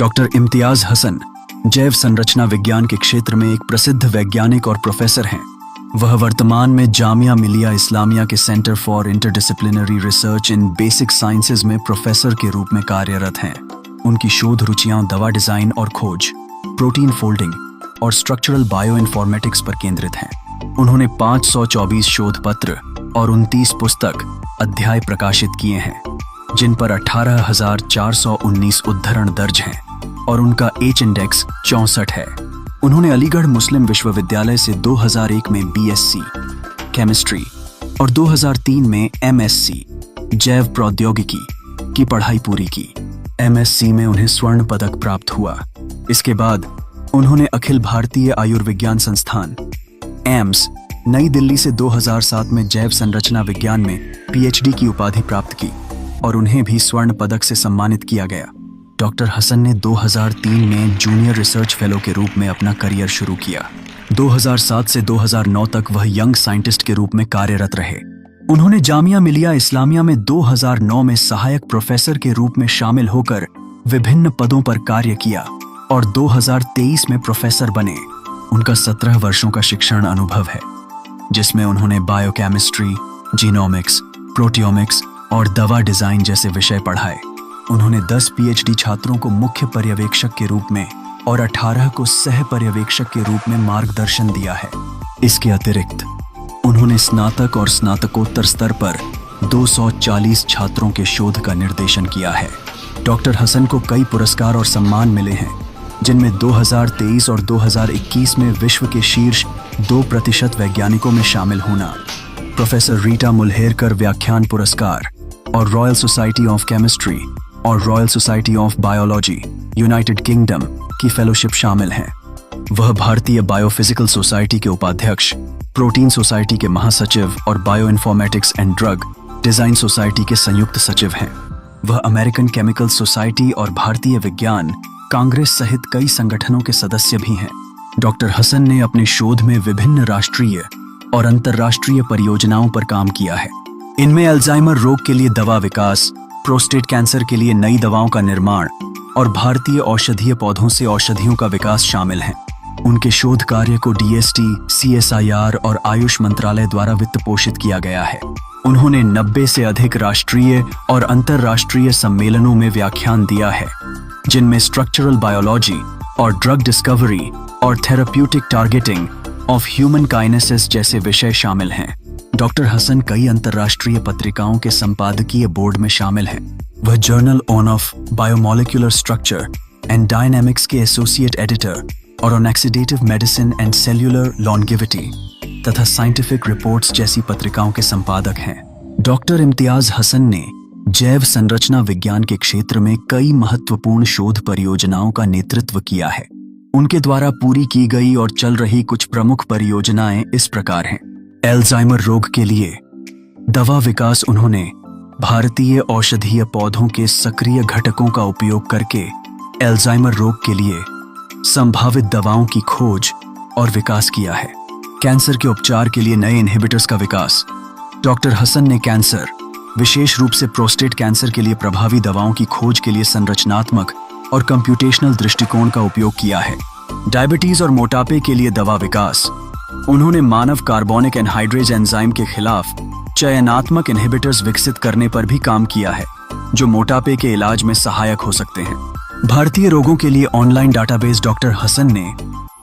Doctor Imtiaz Hasan जैव संरचना विज्ञान के क्षेत्र में एक प्रसिद्ध वैज्ञानिक और प्रोफेसर हैं। वह वर्तमान में जामिया मिलिया इस्लामिया के centre for interdisciplinary research in basic sciences में प्रोफेसर के रूप में कार्यरत हैं। उनकी शोध रुचियां दवा डिजाइन और खोज, प्रोटीन फोल्डिंग और स्ट्रक्चरल बायोइन्फॉर्मेटिक्स पर केंद्रित हैं। उन्होंने 524 शोध पत्र और 29 पुस्तक अध्याय प्रकाशित किए हैं, जिन पर 18,419 उद्धरण दर्ज हैं और उनका एच इंडेक्स 64 है। उन्होंने अलीगढ़ मुस्लिम विश्वविद्यालय से 2001 में बीएससी केमिस्ट्री और 2003 में एमएससी जैव प्रौद्योगिकी की पढ़ाई पूरी की। एमएससी में उन्हें स्वर्ण पदक प्राप्त हुआ। इसके बाद उन्होंने अखिल भारतीय आयुर्विज्ञान संस्थान एम्स नई दिल्ली से 2007 में जैव संरचना विज्ञान में पीएचडी की उपाधि प्राप्त की और उन्हें भी स्वर्ण पदक से सम्मानित किया गया। डॉक्टर हसन ने 2003 में जूनियर रिसर्च फेलो के रूप में अपना करियर शुरू किया। 2007 से 2009 तक वह यंग साइंटिस्ट के रूप में कार्यरत रहे। उन्होंने जामिया मिलिया इस्लामिया में 2009 में सहायक प्रोफेसर के रूप में शामिल होकर विभिन्न पदों पर कार्य किया और 2023 में प्रोफेसर बने। उनका 17 वर्षों का शिक्षण अनुभव है, जिसमें उन्होंने बायोकेमिस्ट्री, जीनोमिक्स, प्रोटियोमिक्स और दवा डिजाइन जैसे विषय पढ़ाए। उन्होंने 10 पीएचडी छात्रों को मुख्य पर्यवेक्षक के रूप में और 18 को सह पर्यवेक्षक के रूप में मार्गदर्शन दिया है। इसके अतिरिक्त उन्होंने स्नातक और स्नातकोत्तर स्तर पर 240 छात्रों के शोध का निर्देशन किया है। डॉक्टर हसन को कई पुरस्कार और सम्मान मिले हैं, जिनमें 2023 और 2021 में विश्व के शीर्ष 2% वैज्ञानिकों में शामिल होना, प्रोफेसर रीटा मुल्हेरकर व्याख्यान पुरस्कार और रॉयल सोसाइटी ऑफ केमिस्ट्री और royal society of biology United kingdom की फेलोशिप शामिल हैं। वह भारतीय बायोफिजिकल सोसाइटी के उपाध्यक्ष, प्रोटीन सोसाइटी के महासचिव और bioinformatics and drug design society के संयुक्त सचिव हैं। वह अमेरिकन केमिकल सोसाइटी और भारतीय विज्ञान कांग्रेस सहित कई संगठनों के सदस्य भी हैं। डॉक्टर हसन ने अपने शोध में विभिन्न राष्ट्रीय और अंतर्राष्ट्रीय परियोजनाओं पर काम किया है। इनमें अल्जाइमर रोग के लिए दवा विकास, प्रोस्टेट कैंसर के लिए नई दवाओं का निर्माण और भारतीय औषधीय पौधों से औषधियों का विकास शामिल हैं। उनके शोध कार्य को डीएसटी, सीएसआईआर और आयुष मंत्रालय द्वारा वित्त पोषित किया गया है। उन्होंने 90 से अधिक राष्ट्रीय और अंतर्राष्ट्रीय सम्मेलनों में व्याख्यान दिया है, जिनमें स्ट्रक्चरल बायोलॉजी और ड्रग डिस्कवरी और therapeutic targeting of human kinesis जैसे विषय शामिल हैं। डॉक्टर हसन कई अंतर्राष्ट्रीय पत्रिकाओं के संपादकीय बोर्ड में शामिल हैं। वह journal of biomolecular structure and dynamics के एसोसिएट एडिटर और on oxidative medicine and cellular longevity तथा साइंटिफिक रिपोर्ट्स जैसी पत्रिकाओं के संपादक हैं। डॉक्टर इम्तियाज हसन ने जैव संरचना विज्ञान के क्षेत्र में कई महत्वपूर्ण शोध परियोजनाओं का नेतृत्व किया है। उनके द्वारा पूरी की गई और चल रही कुछ प्रमुख परियोजनाएं इस प्रकार हैं। अल्जाइमर रोग के लिए दवा विकास। उन्होंने भारतीय औषधीय पौधों के सक्रिय घटकों का उपयोग करके अल्जाइमर रोग के लिए संभावित दवाओं की खोज और विकास किया है। कैंसर के उपचार के लिए नए इनहिबिटर्स का विकास। डॉक्टर हसन ने कैंसर, विशेष रूप से प्रोस्टेट कैंसर के लिए प्रभावी दवाओं की खोज के लिए संरचनात्मक और कंप्यूटेशनल दृष्टिकोण का उपयोग किया है। डायबिटीज और मोटापे के लिए दवा विकास। उन्होंने मानव कार्बोनिक एनहाइड्रेज एंजाइम के खिलाफ चयनात्मक इनहिबिटर्स विकसित करने पर भी काम किया है, जो मोटापे के इलाज में सहायक हो सकते हैं। भारतीय रोगों के लिए ऑनलाइन डाटाबेस। डॉक्टर हसन ने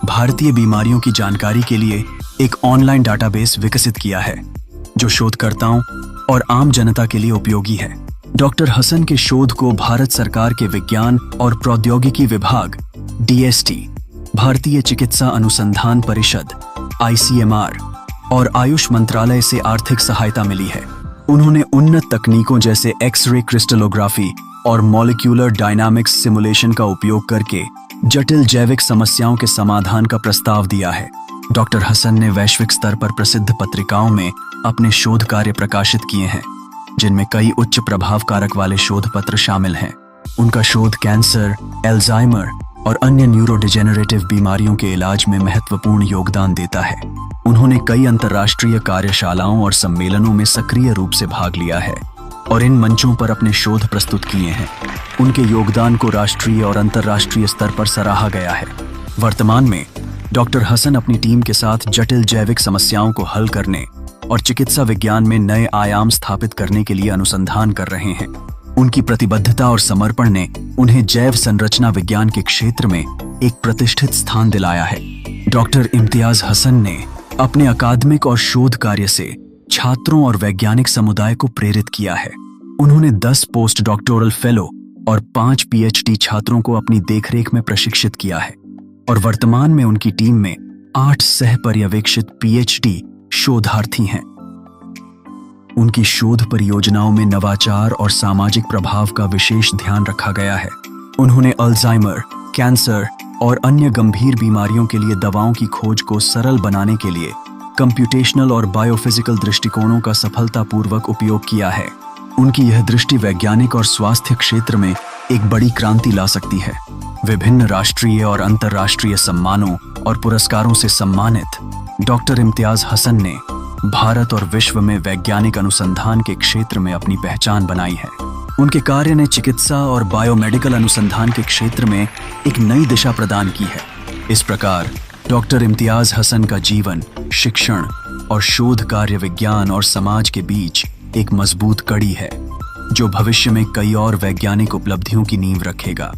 भारतीय बीमारियों की जानकारी के लिए एक ऑनलाइन डाटाबेस विकसित किया है, जो शोधकर्ताओं और आम जनता के लिए उपयोगी है। डॉक्टर हसन के शोध को भारत सरकार के विज्ञान और प्रौद्योगिकी विभाग डीएसटी, भारतीय चिकित्सा अनुसंधान परिषद आईसीएमआर और आयुष मंत्रालय से आर्थिक सहायता मिली है। उन्होंने उन्नत तकनीकों जैसे एक्स-रे क्रिस्टलोग्राफी और मॉलिक्यूलर डायनामिक्स सिमुलेशन का उपयोग करके जटिल जैविक समस्याओं के समाधान का प्रस्ताव दिया है। डॉक्टर हसन ने वैश्विक स्तर पर प्रसिद्ध पत्रिकाओं में अपने शोध कार्य प्रकाशित किए हैं, जिनमें कई उच्च प्रभाव कारक वाले शोध पत्र शामिल हैं। उनका शोध कैंसर, अल्जाइमर और अन्य न्यूरोडिजेनरेटिव बीमारियों के इलाज में महत्वपूर्ण योगदान देता है। उन्होंने कई अंतर्राष्ट्रीय कार्यशालाओं और सम्मेलनों में सक्रिय रूप से भाग लिया है। और इन मंचों पर अपने शोध प्रस्तुत किए हैं। उनके योगदान को राष्ट्रीय और अंतर्राष्ट्रीय स्तर पर सराहा गया है। वर्तमान में डॉक्टर हसन अपनी टीम के साथ जटिल जैविक समस्याओं को हल करने और चिकित्सा विज्ञान में नए आयाम स्थापित करने के लिए अनुसंधान कर रहे हैं। उनकी प्रतिबद्धता और समर्पण ने उन्हें जैव संरचना विज्ञान के क्षेत्र में एक प्रतिष्ठित स्थान दिलाया है। डॉक्टर इम्तियाज हसन ने अपने अकादमिक और शोध कार्य से छात्रों और वैज्ञानिक समुदाय को प्रेरित किया है। उन्होंने 10 पोस्ट डॉक्टोरल फेलो और 5 पीएचडी छात्रों को अपनी देखरेख में प्रशिक्षित किया है और वर्तमान में उनकी टीम में 8 सह पर्यवेक्षित पीएचडी शोधार्थी हैं। उनकी शोध परियोजनाओं में नवाचार और सामाजिक प्रभाव का विशेष ध्यान रखा गया है। उन्होंने अल्जाइमर, कैंसर और अन्य गंभीर बीमारियों के लिए दवाओं की खोज को सरल बनाने के लिए कंप्यूटेशनल और बायोफिजिकल दृष्टिकोणों का सफलतापूर्वक उपयोग किया है। उनकी यह दृष्टि वैज्ञानिक और स्वास्थ्य क्षेत्र में एक बड़ी क्रांति ला सकती है। विभिन्न राष्ट्रीय और अंतर्राष्ट्रीय सम्मानों और पुरस्कारों से सम्मानित डॉक्टर इम्तियाज हसन ने भारत और विश्व में वैज्ञानिक अनुसंधान के क्षेत्र में अपनी पहचान बनाई है। उनके कार्य ने चिकित्सा और बायोमेडिकल अनुसंधान के क्षेत्र में एक नई दिशा प्रदान की है। इस प्रकार डॉक्टर इम्तियाज हसन का जीवन, शिक्षण और शोध कार्य विज्ञान और समाज के बीच एक मजबूत कड़ी है, जो भविष्य में कई और वैज्ञानिक उपलब्धियों की नींव रखेगा।